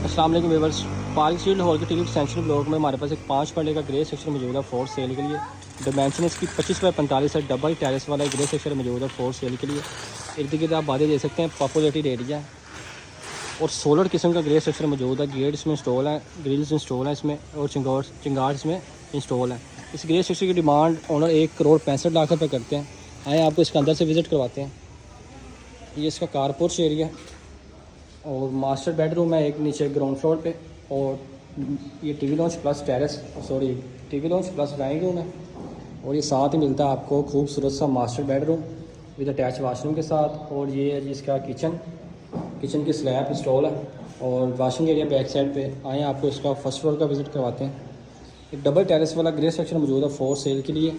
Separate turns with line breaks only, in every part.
अस्सलाम वालेकुम viewers. Park street hall के टिकट सेंशन ब्लॉक में हमारे पास एक 5 मरले का ग्रे सेक्शन मौजूद है फॉर सेल के लिए। डिमेंशन इसकी 25 बाई 45 है। डबल टेरेस वाला ग्रे सेक्शन मौजूद है फॉर सेल के लिए। इर्द गिर्द आप बातें दे सकते हैं, पॉपुलेटेड एरिया है और सोलर किस्म का ग्रे सेक्शन मौजूद है। गेट इसमें इंस्टॉल है, ग्रिल्स इंस्टॉल है इसमें और चिंगार इसमें इंस्टॉल है। इस ग्रे सेक्शन की डिमांड ओनर 1,65,00,000 रुपये करते हैं। आए आपको इसके अंदर से विज़िट करवाते हैं। ये इसका कारपोर्च एरिया और मास्टर बेडरूम है एक नीचे ग्राउंड फ्लोर पे, और ये TV launch plus terrace TV launch plus drawing room है। और ये साथ ही मिलता है आपको खूबसूरत सा master bedroom with attach washroom के साथ। और ये है जिसका किचन की स्लैब इंस्टॉल है और वॉशिंग एरिया बैक साइड पे। आए आपको इसका फर्स्ट फ्लोर का विज़िट करवाते हैं। एक डबल टेरेस वाला ग्रे सेक्शन मौजूद है फॉर सेल के लिए।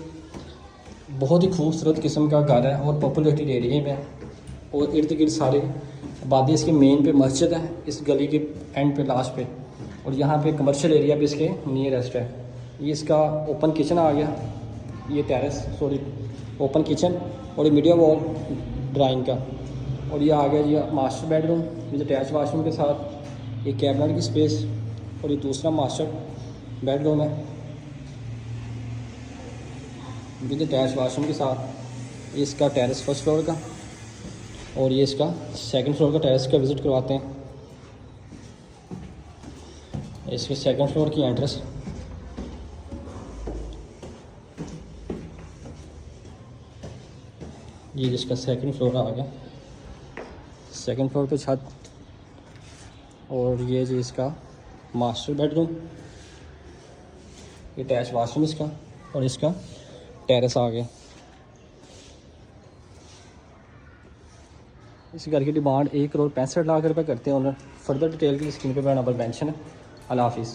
बहुत ही खूबसूरत किस्म का घर है और पॉपुलेटेड एरिया में है और इर्द गिर्द सारे आबादी। इसके मेन पे मस्जिद है, इस गली के एंड पे लास्ट पे, और यहाँ पे कमर्शियल एरिया भी इसके नियरेस्ट है। ये इसका ओपन किचन आ गया, ये ओपन किचन और ये मीडिया वॉल ड्राइंग का। और ये आ गया जी master bedroom with attach washroom के साथ। ये कैबिनेट की स्पेस और ये दूसरा मास्टर बेडरूम है विद अटैच वाशरूम के साथ। इसका टेरेस फर्स्ट फ्लोर का और ये इसका सेकंड फ्लोर का टेरेस का विज़िट करवाते हैं। इसके सेकंड फ्लोर की एंट्रेंस, ये जिसका सेकंड फ्लोर आ गया, सेकंड फ्लोर पे छत। और ये जी इसका मास्टर बेडरूम, ये अटैच वाशरूम इसका और इसका टेरेस आ गया। इस घर की डिमांड 1,65,00,000 रुपये करते हैं ओनर। फर्दर डिटेल की स्क्रीन पे मेरा नंबर मेंशन है। अल्लाह हाफिज़।